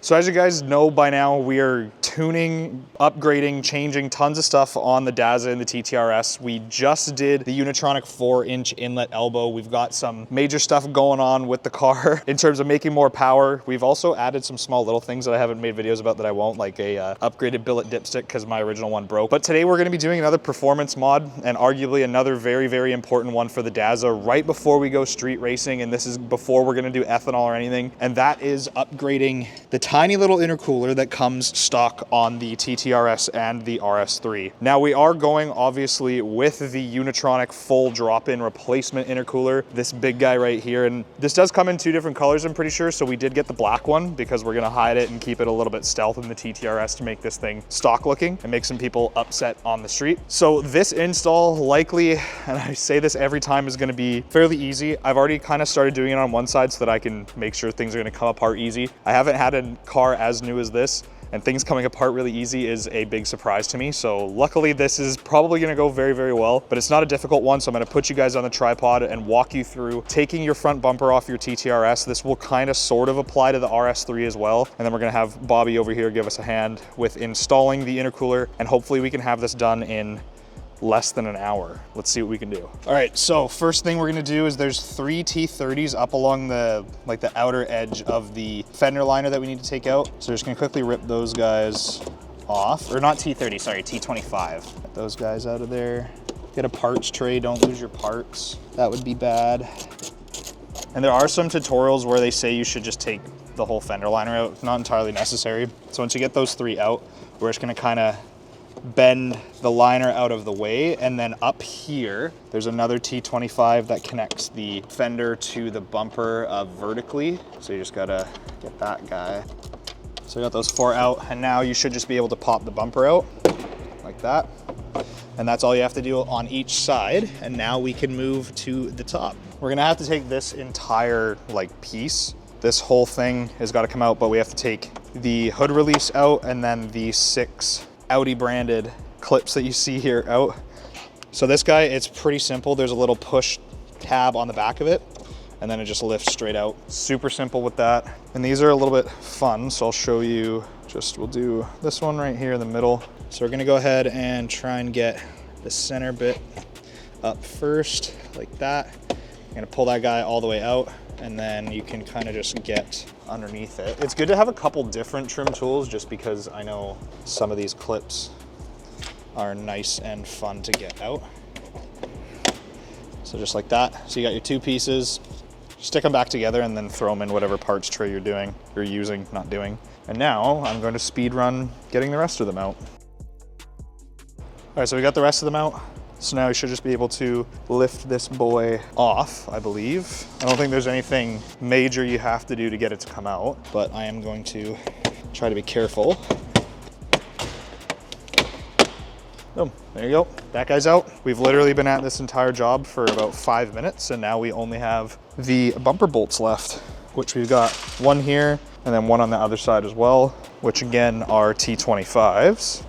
So as you guys know by now, we are tuning, upgrading, changing tons of stuff on the DAZA and the TTRS. We just did the Unitronic 4-inch inlet elbow. We've got some major stuff going on with the car in terms of making more power. We've also added some small little things that I haven't made videos about that I won't, like a upgraded billet dipstick because my original one broke. But today we're going to be doing another performance mod and arguably another very, very important one for the DAZA right before we go street racing. And this is before we're going to do ethanol or anything. And that is upgrading the tiny little intercooler that comes stock on the TTRS and the RS3. Now we are going obviously with the Unitronic full drop-in replacement intercooler, this big guy right here. And this does come in 2 different colors, I'm pretty sure. So we did get the black one because we're gonna hide it and keep it a little bit stealth in the TTRS to make this thing stock looking and make some people upset on the street. So this install likely, and I say this every time, is gonna be fairly easy. I've already kind of started doing it on one side so that I can make sure things are gonna come apart easy. I haven't had a car as new as this, and things coming apart really easy is a big surprise to me. So luckily this is probably gonna go very, very well, but it's not a difficult one. So I'm gonna put you guys on the tripod and walk you through taking your front bumper off your TTRS. This will kind of sort of apply to the RS3 as well. And then we're gonna have Bobby over here give us a hand with installing the intercooler, and hopefully we can have this done in less than an hour. Let's see what we can do. All right, so first thing we're gonna do is there's 3 T30s up along the outer edge of the fender liner that we need to take out. So we're just gonna quickly rip those guys off, or not T30, sorry, T25. Get those guys out of there. Get a parts tray, don't lose your parts. That would be bad. And there are some tutorials where they say you should just take the whole fender liner out. Not entirely necessary. So once you get those 3 out, we're just gonna kind of bend the liner out of the way, and then up here there's another T25 that connects the fender to the bumper vertically. So you just gotta get that guy. So we got those 4 out, and now you should just be able to pop the bumper out like that. And that's all you have to do on each side. And now we can move to the top. We're gonna have to take this entire piece. This whole thing has got to come out, but we have to take the hood release out and then the 6 Audi branded clips that you see here out. So this guy, it's pretty simple. There's a little push tab on the back of it, and then it just lifts straight out. Super simple with that. And these are a little bit fun, so I'll show you. We'll do this one right here in the middle. So we're gonna go ahead and try and get the center bit up first, like that. I'm gonna pull that guy all the way out, and then you can kind of just get underneath it. It's good to have a couple different trim tools just because I know some of these clips are nice and fun to get out. So just like that. So you got your 2 pieces, stick them back together and then throw them in whatever parts tray you're using, not doing. And now I'm going to speed run getting the rest of them out. All right, so we got the rest of them out. So now you should just be able to lift this boy off, I believe. I don't think there's anything major you have to do to get it to come out, but I am going to try to be careful. Boom, there you go. That guy's out. We've literally been at this entire job for about 5 minutes, and now we only have the bumper bolts left, which we've got one here and then one on the other side as well, which again are T25s.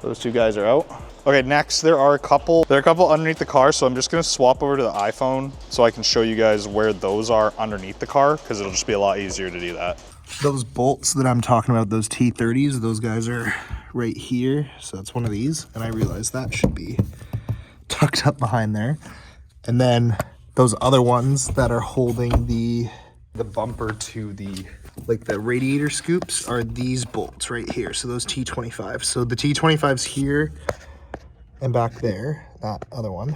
Those 2 guys are out. Okay, next there are a couple underneath the car, so I'm just gonna swap over to the iPhone so I can show you guys where those are underneath the car, because it'll just be a lot easier to do that. Those bolts that I'm talking about, those T30s, those guys are right here. So that's one of these, and I realized that should be tucked up behind there. And then those other ones that are holding the bumper to the radiator scoops are these bolts right here. So those T25s. So the T25's here and back there, that other one.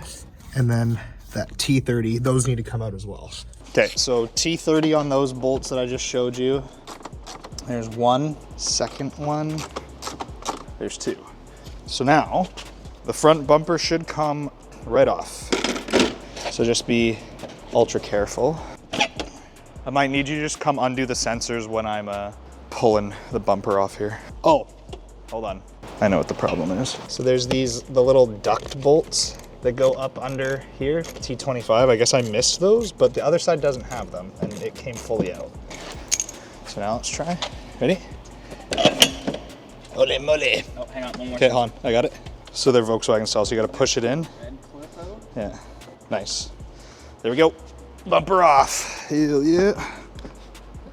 And then that T30, those need to come out as well. Okay, so T30 on those bolts that I just showed you. There's one, second one, there's 2. So now the front bumper should come right off. So just be ultra careful. I might need you to just come undo the sensors when I'm pulling the bumper off here. Oh, hold on. I know what the problem is. So there's the little duct bolts that go up under here, T25. I guess I missed those, but the other side doesn't have them, and it came fully out. So now let's try. Ready? Ole mole. Oh, hang on, one more. Okay, hold on, I got it. So they're Volkswagen style, so you gotta push it in. Red clip out. Yeah, nice. There we go. Bumper off. Hell yeah.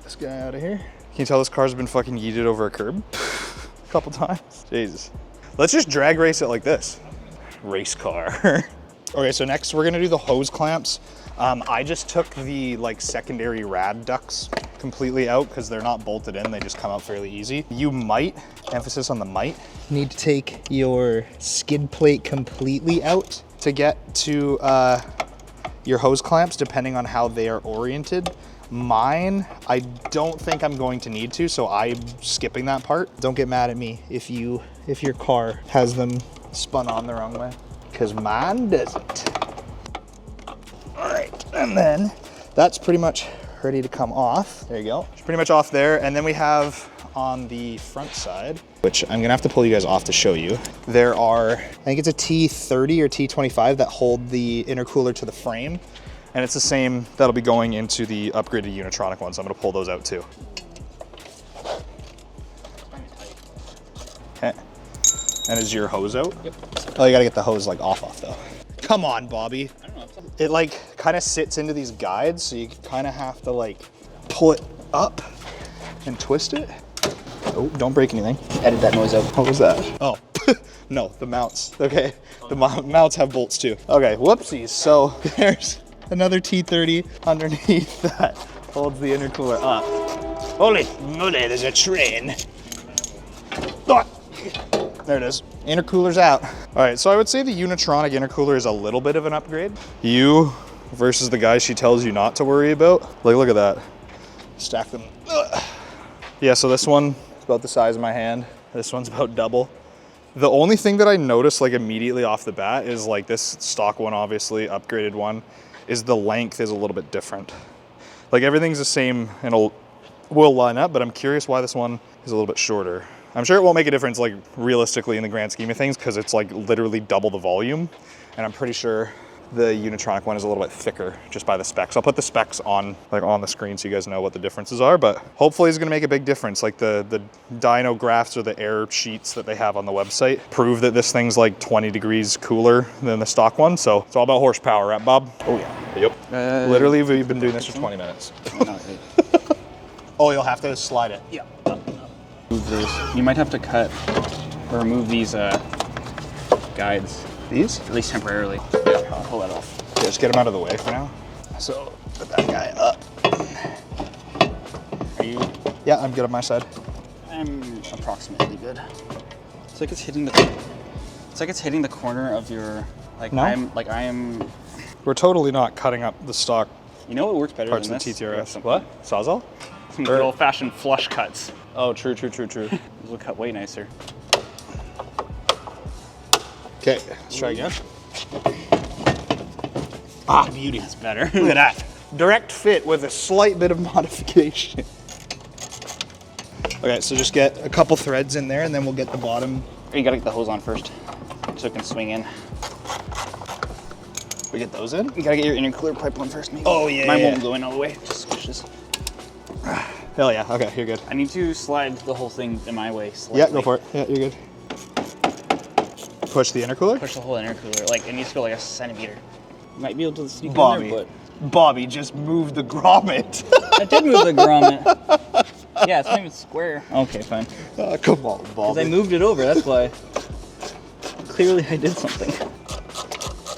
This guy out of here. Can you tell this car's been fucking yeeted over a curb a couple times? Jesus. Let's just drag race it like this. Race car. Okay, so next we're gonna do the hose clamps. I just took the like secondary rad ducts completely out because they're not bolted in, they just come out fairly easy. You might, emphasis on the might, need to take your skid plate completely out to get to your hose clamps depending on how they are oriented. Mine, I don't think I'm going to need to, so I'm skipping that part. Don't get mad at me if your car has them spun on the wrong way, because mine doesn't. All right, and then that's pretty much ready to come off. There you go. It's pretty much off there. And then we have on the front side, which I'm gonna have to pull you guys off to show you. There are, I think it's a T30 or T25 that hold the intercooler to the frame. And it's the same that'll be going into the upgraded Unitronic one. So I'm gonna pull those out too. Okay. And is your hose out? Yep. Oh, you gotta get the hose like off though. Come on, Bobby. I don't know. It like kind of sits into these guides, so you kind of have to like pull it up and twist it. Oh, don't break anything. Edit that noise out. What was that? Oh, no, the mounts. Okay, the mounts have bolts too. Okay, whoopsies. So there's another T30 underneath that holds the intercooler up. Holy moly, there's a train. Oh. There it is. Intercooler's out. All right, so I would say the Unitronic intercooler is a little bit of an upgrade. You versus the guy she tells you not to worry about. Like, look at that. Stack them. Ugh. Yeah, so this one is about the size of my hand. This one's about double. The only thing that I noticed like immediately off the bat is like this stock one, obviously, upgraded one, is the length is a little bit different. Like everything's the same and will line up, but I'm curious why this one is a little bit shorter. I'm sure it won't make a difference like realistically in the grand scheme of things because it's like literally double the volume. And I'm pretty sure the Unitronic one is a little bit thicker just by the specs. I'll put the specs on the screen so you guys know what the differences are, but hopefully it's gonna make a big difference. Like the dyno graphs or the air sheets that they have on the website prove that this thing's like 20 degrees cooler than the stock one. So it's all about horsepower, right, Bob? Oh yeah. Yep. Literally, we've been doing this for 20 minutes. Oh, you'll have to slide it. Yeah. Move those. You might have to cut or remove these guides. These? At least temporarily. Yeah, I'll pull that off. Yeah, just get them out of the way for now. So put that guy up. Are you? Yeah, I'm good on my side. I'm approximately good. It's like it's hitting the. It's like it's hitting the corner of your. Like no? I am. We're totally not cutting up the stock. You know what works better parts than of the this? TTRS. What? Sawzall? Some good old-fashioned flush cuts. Oh, true. These will cut way nicer. Okay, let's try again. Ah, beauty. That's better. Look at that. Direct fit with a slight bit of modification. Okay, so just get a couple threads in there and then we'll get the bottom. You gotta get the hose on first so it can swing in. We get those in? You gotta get your intercooler pipe on first, maybe. Oh, yeah. Mine won't go in all the way. Just squishes. Hell yeah, okay, you're good. I need to slide the whole thing in my way slightly. Yeah, go for it. Yeah, you're good. Push the intercooler? Push the whole intercooler. Like, it needs to go like a centimeter. You might be able to sneak Bobby. in there, but... Bobby, just move the grommet. I did move the grommet. Yeah, it's not even square. Okay, fine. Come on, Bobby. Because I moved it over, that's why. Clearly I did something.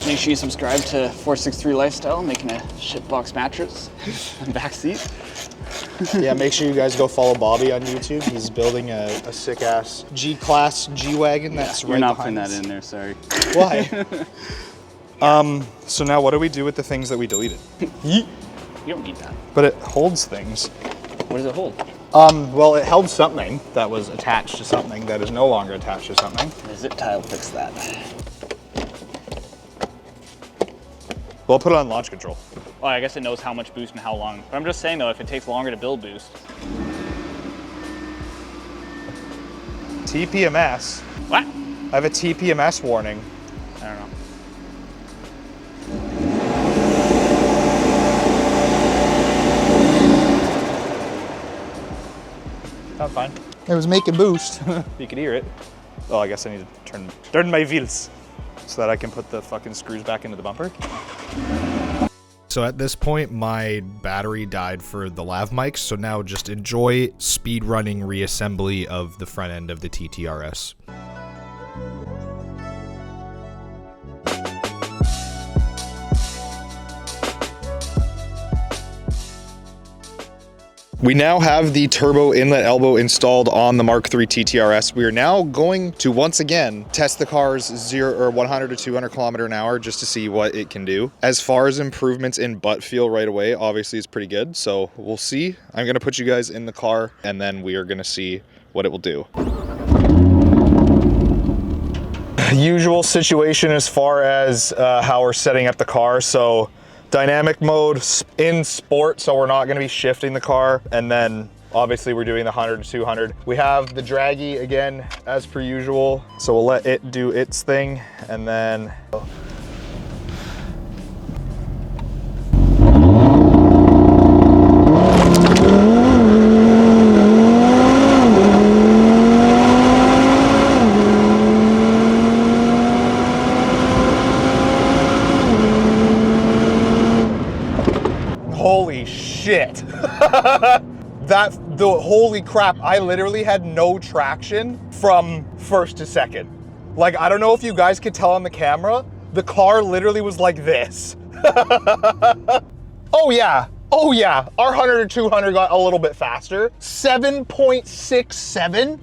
Make sure you subscribe to 463 Lifestyle, making a shitbox mattress and back seat. Yeah, make sure you guys go follow Bobby on YouTube. He's building a sick-ass G-Class G-Wagon that's right behind us. You're not putting that in there, sorry. Why? So now what do we do with the things that we deleted? You don't need that. But it holds things. What does it hold? Well, it held something that was attached to something that is no longer attached to something. The zip tie will fix that. We'll put it on launch control. Well, I guess it knows how much boost and how long. But I'm just saying though, if it takes longer to build boost. TPMS. What? I have a TPMS warning. I don't know. Sounds fine. It was making boost. You could hear it. Oh, I guess I need to turn my wheels so that I can put the fucking screws back into the bumper. So at this point, my battery died for the lav mics, so now just enjoy speed running reassembly of the front end of the TTRS. We now have the turbo inlet elbow installed on the Mark III TTRS. We are now going to once again test the car's 100 to 200 kilometer an hour just to see what it can do. As far as improvements in butt feel right away, obviously it's pretty good. So we'll see. I'm gonna put you guys in the car and then we are gonna see what it will do. Usual situation as far as how we're setting up the car. So dynamic mode in sport, so we're not going to be shifting the car, and then obviously we're doing the 100 to 200. We have the Draggy again as per usual, so we'll let it do its thing, and then holy shit. Holy crap, I literally had no traction from first to second. Like, I don't know if you guys could tell on the camera, the car literally was like this. Oh yeah, our 100 to 200 got a little bit faster. 7.67?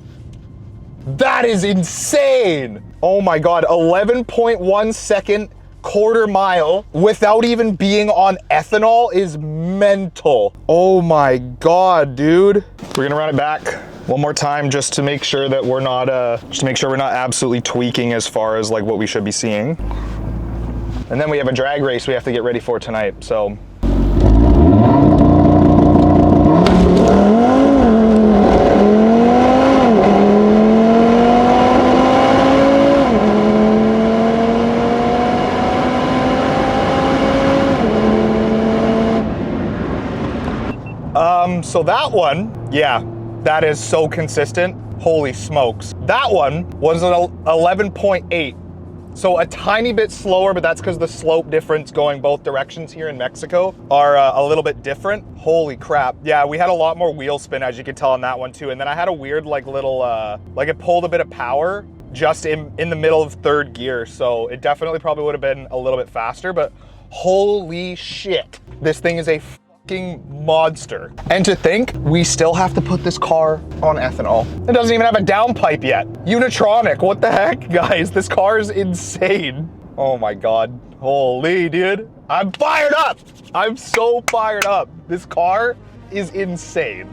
That is insane. Oh my God, 11.1 second quarter mile without even being on ethanol is mental. Oh my God, dude. We're gonna run it back one more time just to make sure that we're not absolutely tweaking as far as like what we should be seeing. And then we have a drag race we have to get ready for tonight, so. So that one, yeah, that is so consistent. Holy smokes. That one was an 11.8. So a tiny bit slower, but that's because the slope difference going both directions here in Mexico are a little bit different. Holy crap. Yeah, we had a lot more wheel spin, as you could tell on that one too. And then I had a weird like little, like it pulled a bit of power just in the middle of third gear. So it definitely probably would have been a little bit faster, but holy shit. This thing is a monster. And to think we still have to put this car on ethanol. It doesn't even have a downpipe yet. Unitronic, what the heck, guys? This car is insane. Oh my God. Holy dude. I'm fired up. I'm so fired up. This car is insane.